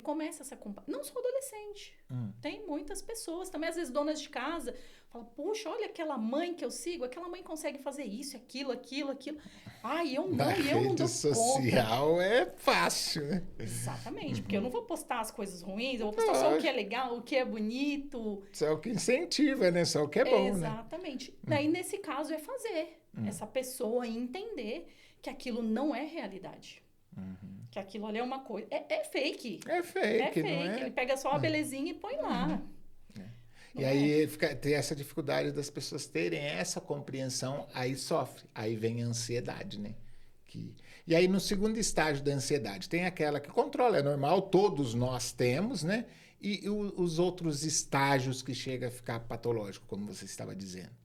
começa essa comparação. Não só adolescente. Tem muitas pessoas, também às vezes donas de casa, falam, puxa, olha aquela mãe que eu sigo, aquela mãe consegue fazer isso, aquilo. Eu não, Na e eu não dou rede social conta. é fácil, né? Exatamente, porque eu não vou postar as coisas ruins, eu vou postar só o que é legal, o que é bonito. Só o que incentiva, né? Só o que é bom, Exatamente. Daí, nesse caso, é fazer essa pessoa entender que aquilo não é realidade. Que aquilo ali é uma coisa... É fake. É fake, não é? Ele pega só a belezinha e põe lá. E aí tem essa dificuldade das pessoas terem essa compreensão, aí sofre, aí vem a ansiedade, né? E aí no segundo estágio da ansiedade, tem aquela que controla, é normal, todos nós temos, né? E os outros estágios que chega a ficar patológico, como você estava dizendo.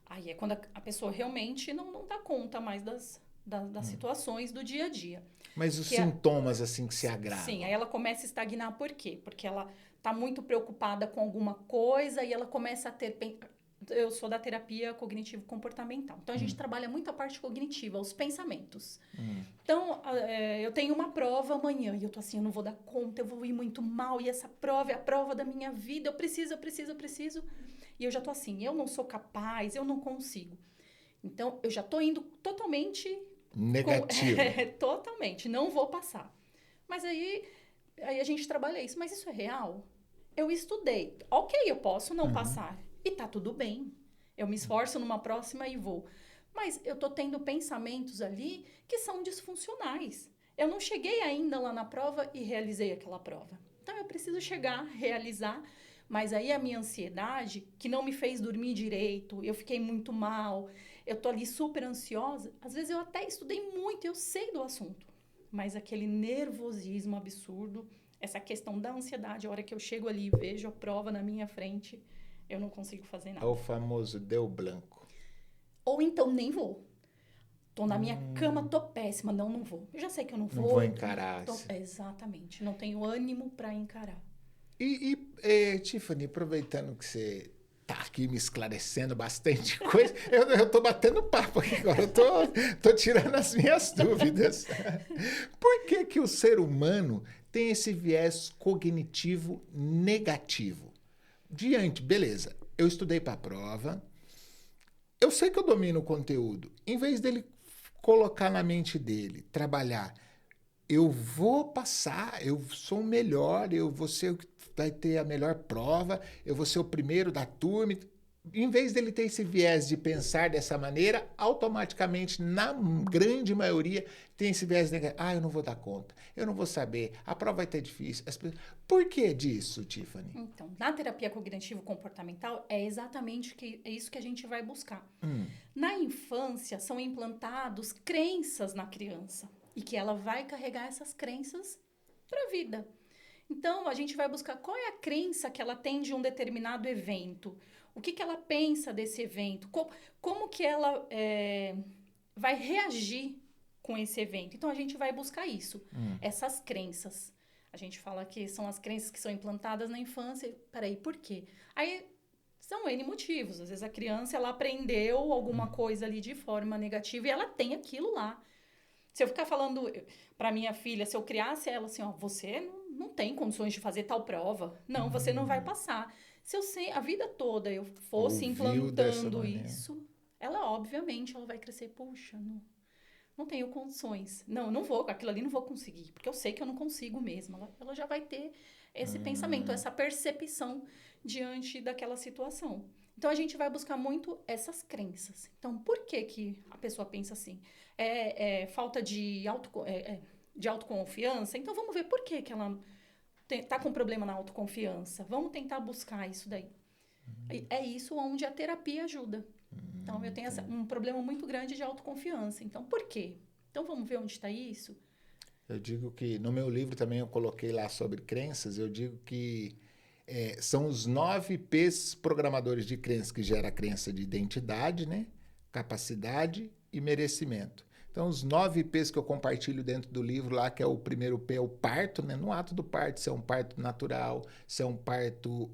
Aí é quando a pessoa realmente não dá conta mais das situações do dia a dia. Mas os sintomas, assim, que se agravam. Sim, aí ela começa a estagnar, por quê? Porque ela está muito preocupada com alguma coisa e ela começa a ter... Eu sou da terapia cognitivo-comportamental. Então, a gente trabalha muito a parte cognitiva, os pensamentos. Então, eu tenho uma prova amanhã e eu tô assim, eu não vou dar conta, eu vou ir muito mal e essa prova é a prova da minha vida, eu preciso. E eu já tô assim, eu não sou capaz, eu não consigo. Então, eu já tô indo totalmente... Negativo. Totalmente, não vou passar. Mas aí a gente trabalha isso. Mas isso é real? Eu estudei. Ok, eu posso não passar. E tá tudo bem. Eu me esforço numa próxima e vou. Mas eu tô tendo pensamentos ali que são disfuncionais. Eu não cheguei ainda lá na prova e realizei aquela prova. Então, eu preciso chegar, realizar. Mas aí a minha ansiedade, que não me fez dormir direito, eu fiquei muito mal, eu tô ali super ansiosa. Às vezes eu até estudei muito, eu sei do assunto. Mas aquele nervosismo absurdo, essa questão da ansiedade, a hora que eu chego ali e vejo a prova na minha frente, eu não consigo fazer nada. É o famoso deu branco. Ou então nem vou. Tô na minha cama, tô péssima. Não vou. Eu já sei que eu não vou. Não vou encarar. Exatamente. Não tenho ânimo para encarar. Tiffany, aproveitando que você tá aqui me esclarecendo bastante coisa, eu tô batendo papo aqui agora, eu tô tirando as minhas dúvidas. Por que o ser humano tem esse viés cognitivo negativo? Beleza, eu estudei para a prova, eu sei que eu domino o conteúdo, em vez dele colocar na mente dele, trabalhar, eu vou passar, eu sou o melhor, eu vou ser o que vai ter a melhor prova, eu vou ser o primeiro da turma. Em vez dele ter esse viés de pensar dessa maneira, automaticamente, na grande maioria, tem esse viés de eu não vou dar conta, eu não vou saber, a prova vai ter difícil. Por que disso, Tiffany? Então, na terapia cognitivo-comportamental, é exatamente isso que a gente vai buscar. Na infância, são implantados crenças na criança. E que ela vai carregar essas crenças para a vida. Então, a gente vai buscar qual é a crença que ela tem de um determinado evento. O que ela pensa desse evento. Como que ela vai reagir com esse evento. Então, a gente vai buscar isso. Essas crenças. A gente fala que são as crenças que são implantadas na infância. Peraí, por quê? Aí, são N motivos. Às vezes, a criança, ela aprendeu alguma coisa ali de forma negativa e ela tem aquilo lá. Se eu ficar falando para minha filha, se eu criasse ela assim, ó, você não tem condições de fazer tal prova. Não, você não vai passar. Se eu sei, a vida toda eu fosse implantando isso, ela, obviamente, ela vai crescer, puxa, não tenho condições. Não vou, aquilo ali não vou conseguir, porque eu sei que eu não consigo mesmo. Ela já vai ter esse pensamento, essa percepção diante daquela situação. Então, a gente vai buscar muito essas crenças. Então, por que a pessoa pensa assim? Falta de autoconfiança? Então, vamos ver por que ela tá com problema na autoconfiança. Vamos tentar buscar isso daí. É isso onde a terapia ajuda. Então, eu tenho um problema muito grande de autoconfiança. Então, por quê? Então, vamos ver onde está isso? Eu digo que, no meu livro também eu coloquei lá sobre crenças, eu digo que são os 9 P's programadores de crença, que gera a crença de identidade, né? Capacidade e merecimento. Então, os 9 P's que eu compartilho dentro do livro lá, que é o primeiro P, é o parto, né? No ato do parto, se é um parto natural, se é um parto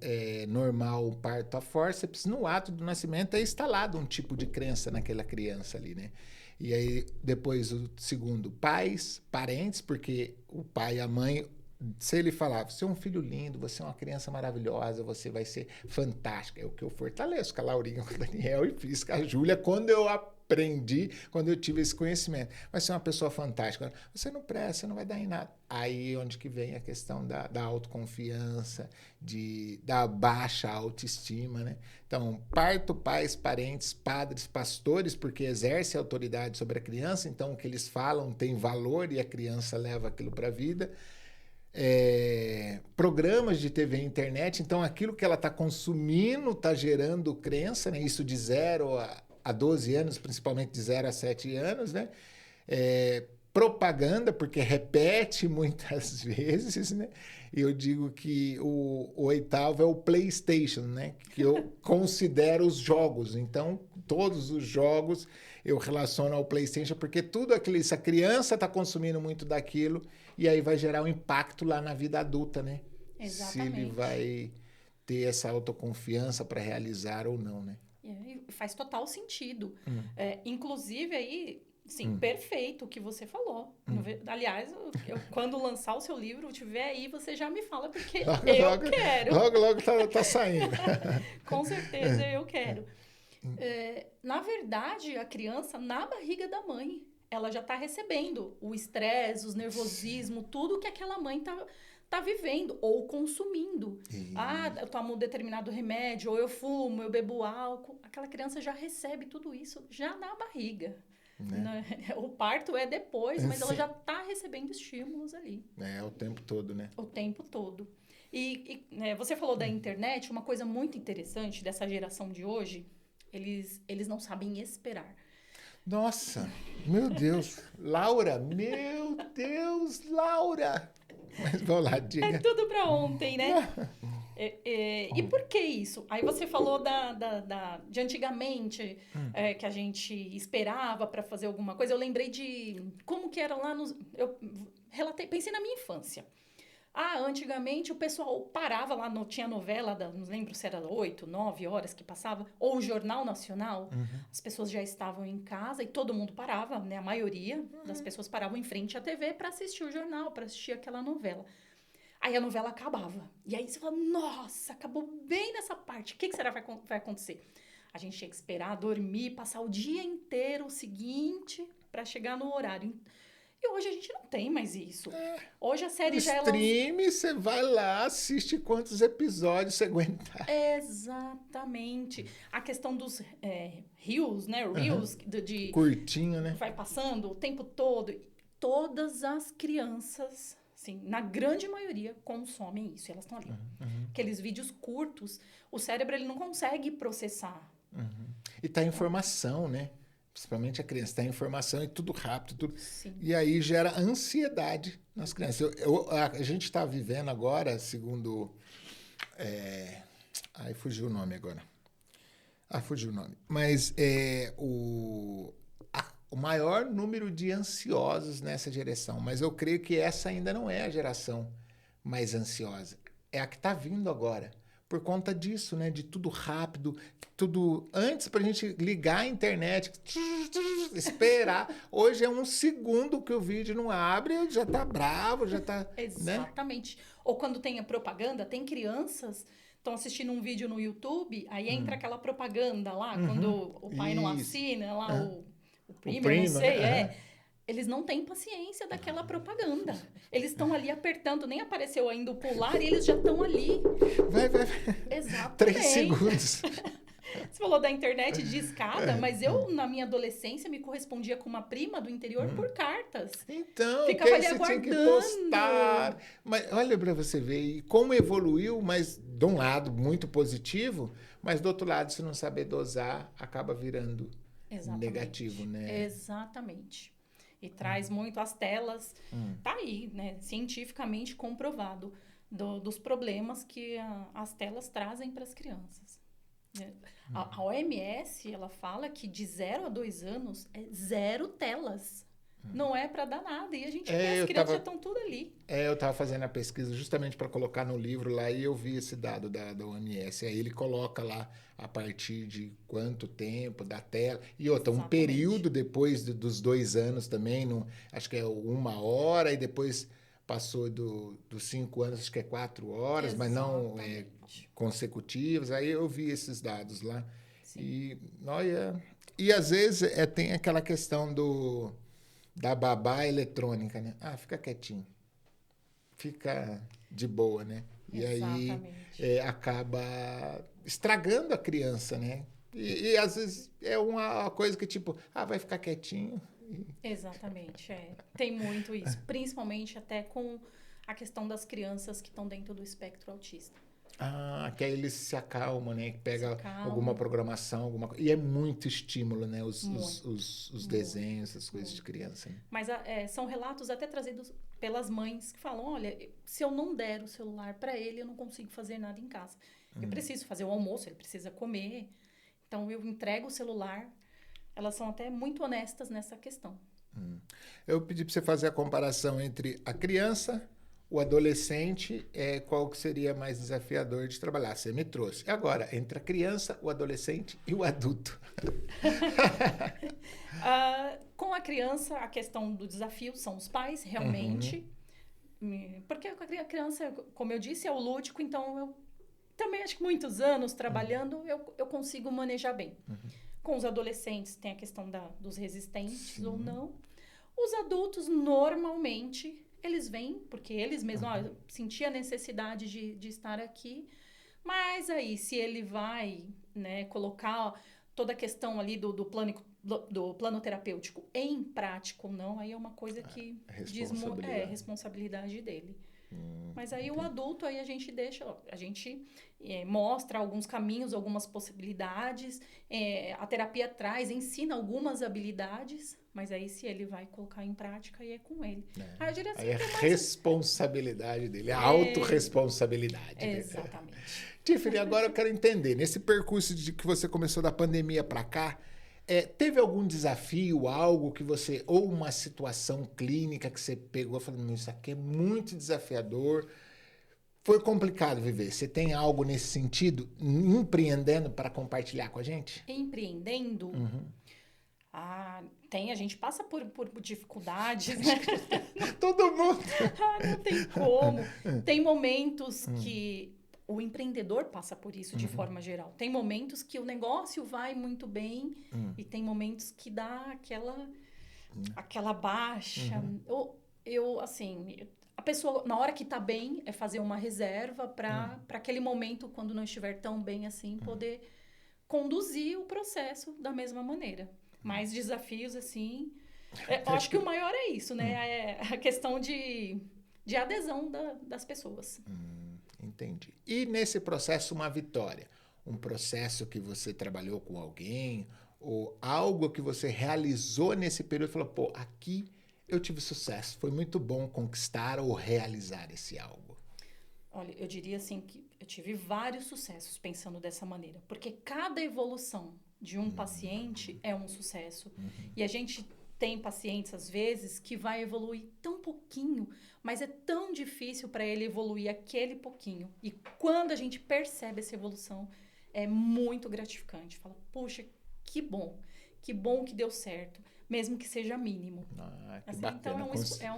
normal, um parto a fórceps, no ato do nascimento é instalado um tipo de crença naquela criança ali, né? E aí, depois, o segundo, pais, parentes, porque o pai e a mãe... Se ele falar, você é um filho lindo, você é uma criança maravilhosa, você vai ser fantástica. É o que eu fortaleço com a Laurinha, com o Daniel e fiz com a Júlia quando eu aprendi, quando eu tive esse conhecimento. Vai ser uma pessoa fantástica. Você não presta, você não vai dar em nada. Aí onde que vem a questão da autoconfiança, da baixa autoestima, né? Então, parto, pais, parentes, padres, pastores, porque exercem autoridade sobre a criança, então o que eles falam tem valor e a criança leva aquilo para a vida. programas de TV e internet, então aquilo que ela está consumindo está gerando crença, né? Isso de 0 a 12 anos, principalmente de 0 a 7 anos, né? Propaganda, porque repete muitas vezes, né? Eu digo que o oitavo é o PlayStation, né? Que eu considero os jogos. Então, todos os jogos eu relaciono ao PlayStation, porque tudo aquilo, se a criança está consumindo muito daquilo, e aí vai gerar um impacto lá na vida adulta, né? Exatamente. Se ele vai ter essa autoconfiança para realizar ou não, né? Faz total sentido. Inclusive, aí, sim, perfeito o que você falou. Aliás, quando lançar o seu livro, tiver aí, você já me fala, porque quero. Logo tá saindo. Com certeza, eu quero. Na verdade, a criança, na barriga da mãe, ela já está recebendo o estresse, os nervosismo, tudo que aquela mãe tá vivendo ou consumindo. Eu tomo um determinado remédio, ou eu fumo, eu bebo álcool. Aquela criança já recebe tudo isso já na barriga. Né? O parto é depois, mas ela já está recebendo estímulos ali. O tempo todo, né? O tempo todo. E você falou da internet, uma coisa muito interessante dessa geração de hoje, eles não sabem esperar. Nossa, meu Deus. Laura, Laura. Mas vamos lá, diga. É tudo para ontem, né? E por que isso? Aí você falou de antigamente, que a gente esperava para fazer alguma coisa. Eu lembrei de como que era lá nos... Eu pensei na minha infância. Antigamente o pessoal parava lá, tinha novela, não lembro se era 8, 9 horas que passava, ou o Jornal Nacional. As pessoas já estavam em casa e todo mundo parava, né? A maioria das pessoas paravam em frente à TV para assistir o jornal, para assistir aquela novela. Aí a novela acabava. E aí você fala, nossa, acabou bem nessa parte. O que será que vai acontecer? A gente tinha que esperar, dormir, passar o dia inteiro o seguinte para chegar no horário. E hoje a gente não tem mais isso. Hoje a série já é... Stream, você vai lá, assiste quantos episódios você aguentar. Exatamente. A questão dos reels, né? Reels de... Curtinho, né? Vai passando o tempo todo. Todas as crianças, assim, na grande maioria, consomem isso. Elas estão ali. Aqueles vídeos curtos, o cérebro ele não consegue processar. E tá informação, né? Principalmente a criança, tá informação e tudo rápido. Tudo. Sim. E aí gera ansiedade nas crianças. A gente está vivendo agora, segundo... fugiu o nome agora. Fugiu o nome. Mas o maior número de ansiosos nessa geração. Mas eu creio que essa ainda não é a geração mais ansiosa. É a que está vindo agora. Por conta disso, né? De tudo rápido, tudo... Antes, para a gente ligar a internet, esperar. Hoje é um segundo que o vídeo não abre, já tá bravo, já tá... Exatamente. Né? Ou quando tem a propaganda, tem crianças... Estão assistindo um vídeo no YouTube, aí entra aquela propaganda lá, quando o pai não assina, lá o primo, não sei, Eles não têm paciência daquela propaganda. Eles estão ali apertando, nem apareceu ainda o pular e eles já estão ali. Vai. Exatamente. 3 segundos. Você falou da internet de escada, mas eu, na minha adolescência, me correspondia com uma prima do interior por cartas. Então, ficava ali você aguardando. Tinha que postar. Mas olha para você ver, e como evoluiu, mas de um lado muito positivo, mas do outro lado, se não saber dosar, acaba virando negativo, né? Exatamente. E traz muito as telas. Tá aí, né? Cientificamente comprovado dos problemas que as telas trazem para as crianças. A OMS, ela fala que de 0 a 2 anos é 0 telas. Não é para dar nada. E a gente vê, as crianças já estão tudo ali. Eu estava fazendo a pesquisa justamente para colocar no livro lá e eu vi esse dado da OMS. Aí ele coloca lá a partir de quanto tempo da tela. E outra, um período depois dos 2 anos também, acho que é 1 hora, e depois passou dos 5 anos, acho que é 4 horas, mas não consecutivas. Aí eu vi esses dados lá. Sim. E às vezes tem aquela questão da babá eletrônica, né? Fica quietinho. Fica de boa, né? E aí acaba estragando a criança, né? E às vezes é uma coisa que tipo, vai ficar quietinho. Exatamente, Tem muito isso. Principalmente até com a questão das crianças que estão dentro do espectro autista. Ah, que aí eles se acalmam, né? Que pega acalmam. alguma programação, alguma coisa. E é muito estímulo, né? Os Muito. desenhos, as coisas de criança. Né? Mas são relatos até trazidos pelas mães que falam, olha, se eu não der o celular para ele, eu não consigo fazer nada em casa. Eu preciso fazer o almoço, ele precisa comer. Então, eu entrego o celular. Elas são até muito honestas nessa questão. Eu pedi para você fazer a comparação entre a criança, o adolescente, qual que seria mais desafiador de trabalhar. Você me trouxe. E agora, entre a criança, o adolescente e o adulto. Com a criança, a questão do desafio são os pais, realmente. Porque a criança, como eu disse, é o lúdico, então eu também acho que muitos anos trabalhando, eu consigo manejar bem. Com os adolescentes, tem a questão dos resistentes ou não. Os adultos, normalmente, eles vêm, porque eles mesmos, eu senti a necessidade de estar aqui. Mas aí, se ele vai, né, colocar toda a questão ali do plano terapêutico em prática ou não, aí é uma coisa que responsabilidade dele. Mas aí o adulto, aí a gente mostra alguns caminhos, algumas possibilidades, a terapia ensina algumas habilidades, mas aí se ele vai colocar em prática, aí é com ele. Aí é responsabilidade dele, a autorresponsabilidade. Exatamente. Tiffany, agora eu quero entender, nesse percurso de que você começou da pandemia para cá, teve algum desafio, algo que você, ou uma situação clínica que você pegou falando, isso aqui é muito desafiador, foi complicado viver? Você tem algo nesse sentido, empreendendo para compartilhar com a gente? Empreendendo? A gente passa por dificuldades, né? Todo mundo! Não tem como. Tem momentos que o empreendedor passa por isso de forma geral. Tem momentos que o negócio vai muito bem e tem momentos que dá aquela baixa. A pessoa, na hora que tá bem, é fazer uma reserva para aquele momento, quando não estiver tão bem assim, poder conduzir o processo da mesma maneira. Mais desafios, assim... eu acho que o maior é isso, né? É a questão de adesão das pessoas. Entendi. E nesse processo, uma vitória? Um processo que você trabalhou com alguém ou algo que você realizou nesse período e falou, pô, aqui eu tive sucesso. Foi muito bom conquistar ou realizar esse algo. Olha, eu diria assim que eu tive vários sucessos pensando dessa maneira. Porque cada evolução de um paciente é um sucesso. E a gente tem pacientes, às vezes, que vai evoluir tão pouquinho, mas é tão difícil para ele evoluir aquele pouquinho. E quando a gente percebe essa evolução, é muito gratificante. Fala, puxa, que bom que deu certo, mesmo que seja mínimo. Que bacana. Então, é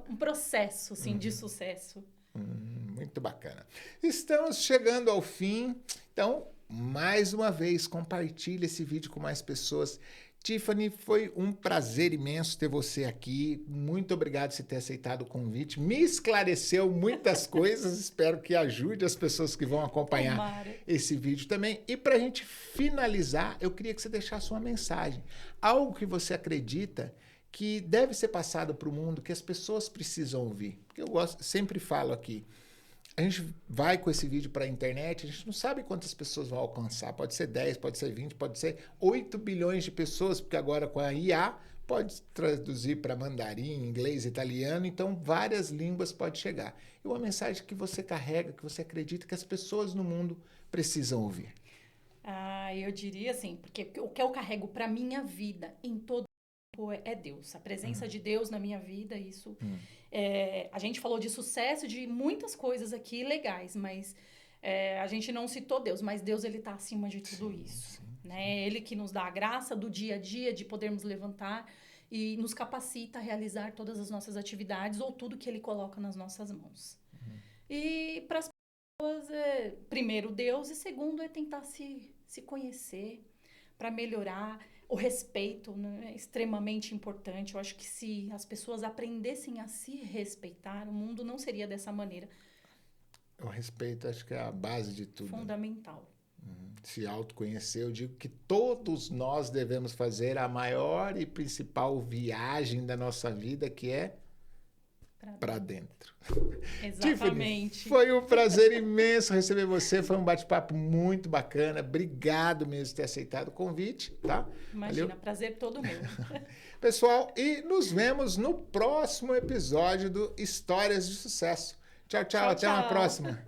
um processo assim, de sucesso. Muito bacana. Estamos chegando ao fim. Então, mais uma vez, compartilhe esse vídeo com mais pessoas. Tiffany, foi um prazer imenso ter você aqui. Muito obrigado por você ter aceitado o convite. Me esclareceu muitas coisas. Espero que ajude as pessoas que vão acompanhar esse vídeo também. E para a gente finalizar, eu queria que você deixasse uma mensagem. Algo que você acredita que deve ser passado para o mundo, que as pessoas precisam ouvir. Porque sempre falo aqui, a gente vai com esse vídeo para a internet, a gente não sabe quantas pessoas vão alcançar. Pode ser 10, pode ser 20, pode ser 8 bilhões de pessoas, porque agora com a IA pode traduzir para mandarim, inglês, italiano, então várias línguas pode chegar. E uma mensagem que você carrega, que você acredita que as pessoas no mundo precisam ouvir. Eu diria assim, porque o que eu carrego para minha vida em todo é Deus, a presença de Deus na minha vida, isso. A gente falou de sucesso, de muitas coisas aqui legais, mas a gente não citou Deus, mas Deus, ele está acima de tudo isso. Né? Ele que nos dá a graça do dia a dia, de podermos levantar e nos capacita a realizar todas as nossas atividades ou tudo que ele coloca nas nossas mãos. E para as pessoas, primeiro Deus, e segundo é tentar se conhecer para melhorar. O respeito, né, é extremamente importante. Eu acho que se as pessoas aprendessem a se respeitar, o mundo não seria dessa maneira. O respeito acho que é a base de tudo. Fundamental. Se autoconhecer, eu digo que todos nós devemos fazer a maior e principal viagem da nossa vida, que é para dentro. Exatamente. Tiffany, foi um prazer imenso receber você. Foi um bate-papo muito bacana. Obrigado mesmo por ter aceitado o convite, tá? Imagina, Valeu. prazer todo meu. Pessoal, e nos vemos no próximo episódio do Histórias de Sucesso. Tchau, tchau. Até uma próxima.